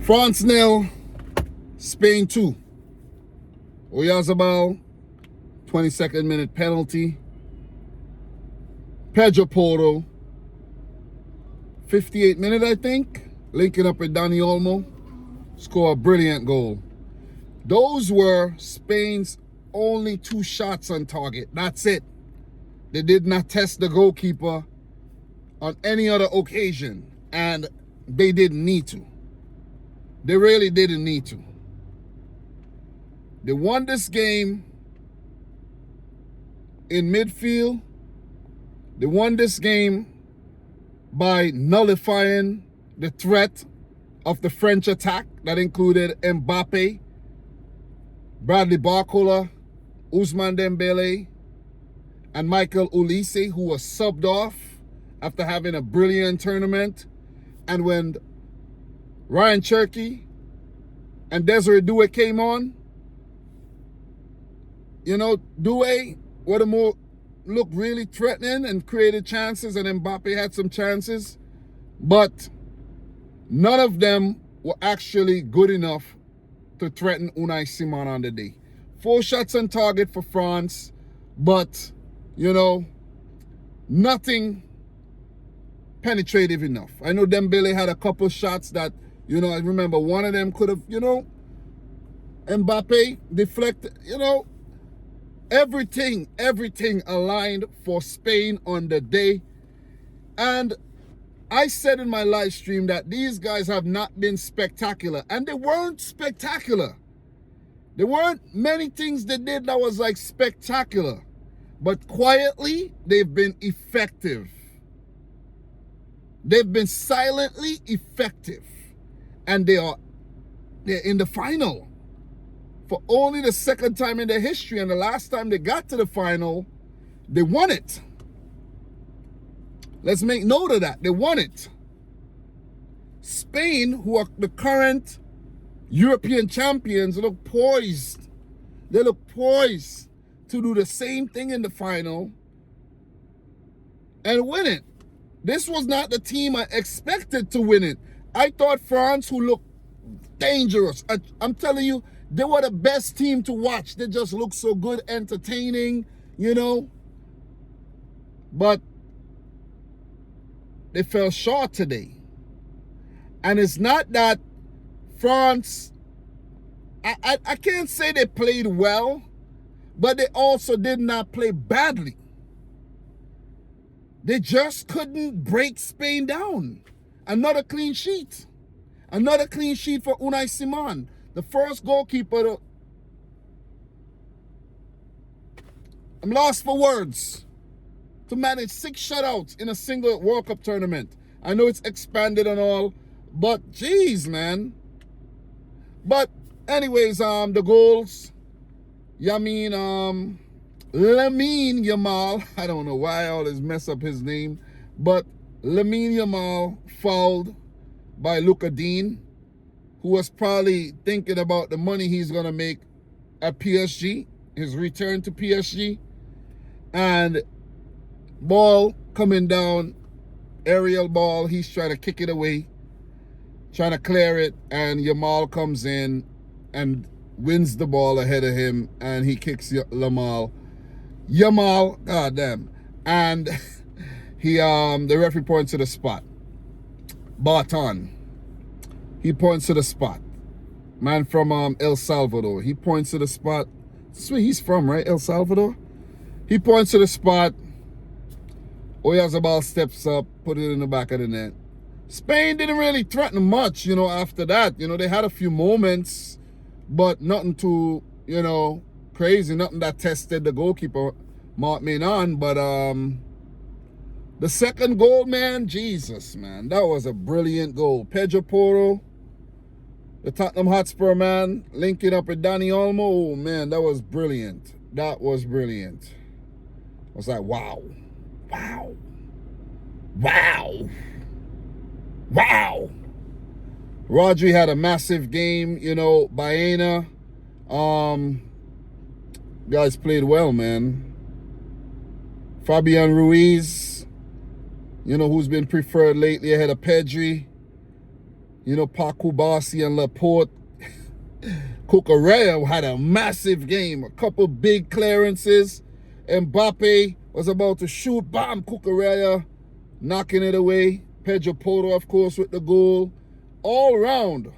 France nil, Spain 2. Oyarzabal, 22nd minute penalty. Pedro Porro, 58th minute, I think, linking up with Dani Olmo, score a brilliant goal. Those were Spain's only 2 shots on target. That's it. They did not test the goalkeeper on any other occasion, and they didn't need to. They really didn't need to. They won this game in midfield. They won this game by nullifying the threat of the French attack that included Mbappe, Bradley Barcola, Ousmane Dembele, and Michael Olise, who was subbed off after having a brilliant tournament. And when Ryan Cherky and Desiree Doué came on, Doué looked really threatening and created chances, and Mbappe had some chances, but none of them were actually good enough to threaten Unai Simon on the day. 4 shots on target for France, but nothing penetrative enough. I know Dembele had a couple shots that, I remember one of them could have, Mbappe deflected, everything aligned for Spain on the day. And I said in my live stream that these guys have not been spectacular, and they weren't spectacular. There weren't many things they did that was like spectacular, but quietly they've been effective. They've been silently effective, and they're in the final for only the 2nd time in their history, and the last time they got to the final, they won it. Let's make note of that. They won it. Spain, who are the current European champions, look poised. They look poised to do the same thing in the final and win it. This was not the team I expected to win it. I thought France, who looked dangerous, I'm telling you, they were the best team to watch. They just looked so good, entertaining, But they fell short today. And it's not that France, I can't say they played well, but they also did not play badly. They just couldn't break Spain down. Another clean sheet. Another clean sheet for Unai Simon. The first goalkeeper. I'm lost for words. To manage 6 shutouts in a single World Cup tournament. I know it's expanded and all, but geez, man. But anyways, the goals. Lamine Yamal, I don't know why I always mess up his name, but Lamine Yamal fouled by Luka Dean, who was probably thinking about the money he's going to make at PSG, his return to PSG, and ball coming down, aerial ball, he's trying to kick it away, trying to clear it, and Yamal comes in and wins the ball ahead of him, and he kicks Yamal, goddamn, and the referee points to the spot. Barton, he points to the spot. Man from El Salvador, he points to the spot. That's where he's from, right? El Salvador. He points to the spot. Oyarzabal steps up, put it in the back of the net. Spain didn't really threaten much, after that. They had a few moments, but nothing too, crazy, nothing that tested the goalkeeper, Marc Menon. But the second goal, man, Jesus, man, that was a brilliant goal. Pedro Porro, the Tottenham Hotspur man, linking up with Dani Olmo. Oh, man, that was brilliant. That was brilliant. I was like, wow. Wow. Wow. Wow. Rodri had a massive game, Baena. Guys played well, man. Fabian Ruiz, who's been preferred lately ahead of Pedri. You know, Paco Barsi and Laporte. Cucurella had a massive game, a couple big clearances. Mbappe was about to shoot, bam, Cucurella knocking it away. Pedro Porro, of course, with the goal. All round.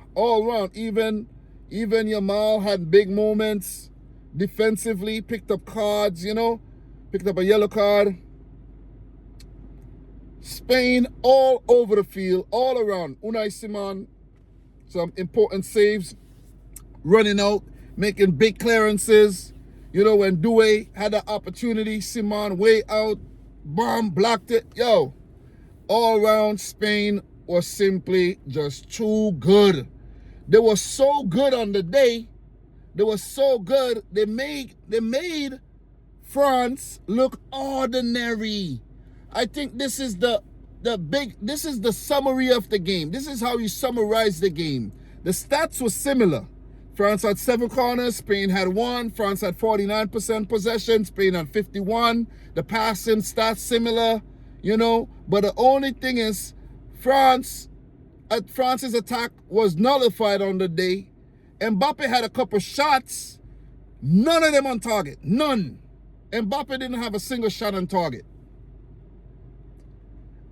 Even Yamal had big moments defensively, picked up cards, you know, picked up a yellow card. Spain all over the field, all around. Unai Simon, some important saves, running out, making big clearances. You know, when Doué had the opportunity, Simon way out, bomb, blocked it. Yo, all around Spain was simply just too good. They were so good on the day. They were so good. They made France look ordinary. I think this is this is the summary of the game. This is how you summarize the game. The stats were similar. France had 7 corners, Spain had 1. France had 49% possession, Spain had 51. The passing stats similar, you know. But the only thing is, France's attack was nullified on the day. Mbappe had a couple shots, none of them on target, none. Mbappe didn't have a single shot on target.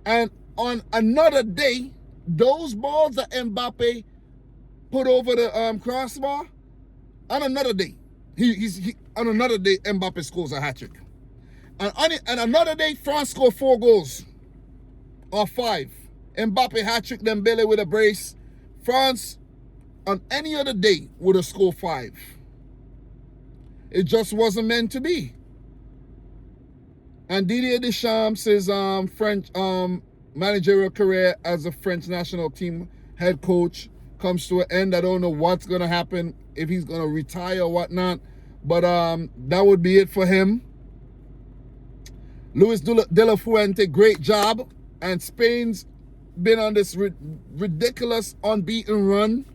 And on another day, those balls that Mbappe put over the crossbar, on another day, on another day, Mbappe scores a hat-trick. And another day, France scored 4 goals, or 5. Mbappe hat-trick, Dembele with a brace. France, on any other day, would have scored 5. It just wasn't meant to be. And Didier Deschamps' French managerial career as a French national team head coach comes to an end. I don't know what's going to happen, if he's going to retire or whatnot. But that would be it for him. Luis de la Fuente, great job. And Spain's been on this ridiculous unbeaten run.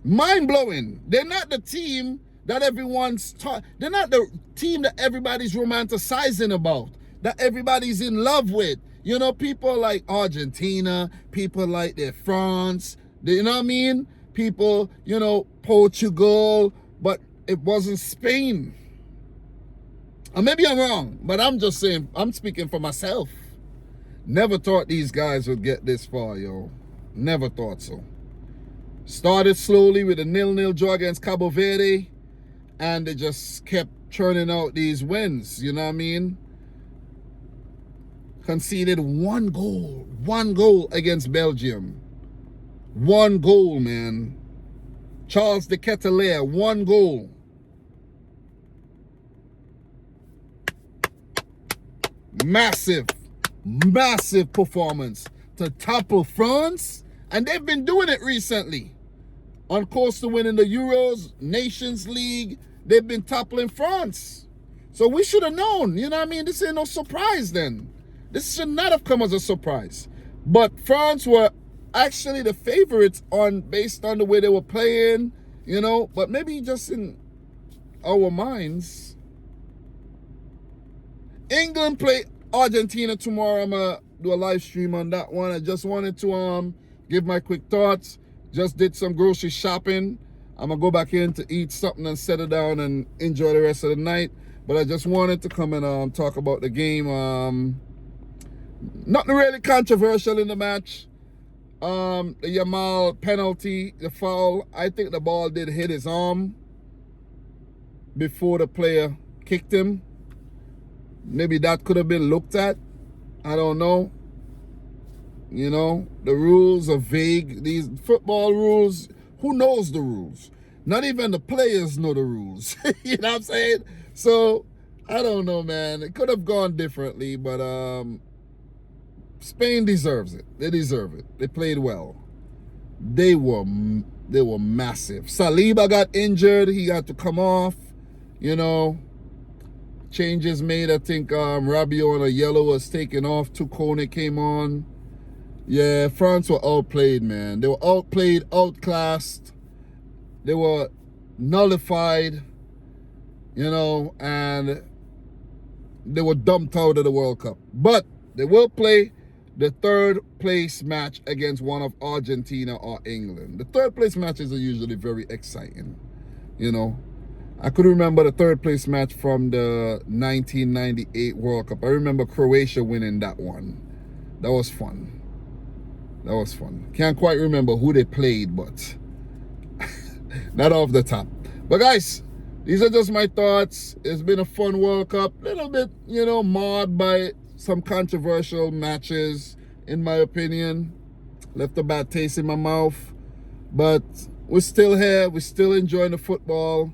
Mind-blowing. They're not the team that they're not the team that everybody's romanticizing about, that everybody's in love with. You know, people like Argentina, people like France, you know what I mean? People, you know, Portugal, but it wasn't Spain. And maybe I'm wrong, but I'm just saying, I'm speaking for myself. Never thought these guys would get this far, yo. Never thought so. Started slowly with a 0-0 draw against Cabo Verde, and they just kept churning out these wins, you know what I mean? Conceded 1 goal against Belgium. 1 goal, man. Charles de Ketelaere, 1 goal. Massive performance to topple France, and they've been doing it recently. On course to winning the Euros, Nations League, they've been toppling France. So we should have known, you know what I mean? This ain't no surprise then. This should not have come as a surprise. But France were actually the favorites based on the way they were playing, you know, but maybe just in our minds. England play Argentina tomorrow. I'm going to do a live stream on that one. I just wanted to give my quick thoughts. Just did some grocery shopping. I'm going to go back in to eat something and settle down and enjoy the rest of the night. But I just wanted to come and talk about the game. Nothing really controversial in the match. The Yamal penalty, the foul. I think the ball did hit his arm before the player kicked him. Maybe that could have been looked at. I don't know. You know, the rules are vague. These football rules, who knows the rules? Not even the players know the rules. You know what I'm saying? So, I don't know, man. It could have gone differently, but Spain deserves it. They deserve it. They played well. They were massive. Saliba got injured. He got to come off, you know. Changes made. I think Rabiot on a yellow was taken off. Tukone came on. Yeah, France were outplayed, man. They were outplayed, outclassed. They were nullified, you know, and they were dumped out of the World Cup. But they will play the third place match against one of Argentina or England. The third place matches are usually very exciting, you know. I could remember the third place match from the 1998 World Cup. I remember Croatia winning that one. That was fun. That was fun. Can't quite remember who they played, but not off the top. But guys, these are just my thoughts. It's been a fun World Cup. Little bit, you know, marred by some controversial matches, in my opinion. Left a bad taste in my mouth. But we're still here. We're still enjoying the football.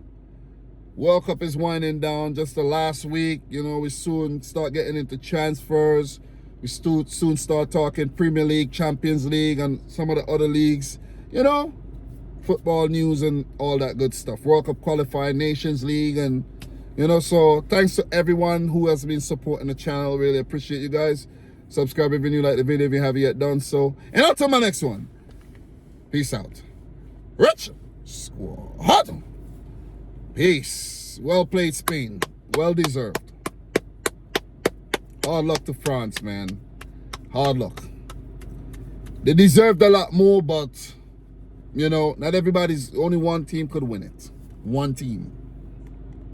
World Cup is winding down. Just the last week. You know, we soon start getting into transfers. We soon start talking Premier League, Champions League, and some of the other leagues. You know, football news and all that good stuff. World Cup qualifying, Nations League, and you know, so thanks to everyone who has been supporting the channel. Really appreciate you guys. Subscribe if you're new, like the video if you haven't yet done so. And until my next one, peace out. Rich Squad. Peace. Well played, Spain. Well deserved. Hard luck to France, man. Hard luck. They deserved a lot more, but you know, not everybody's, only one team could win it. One team.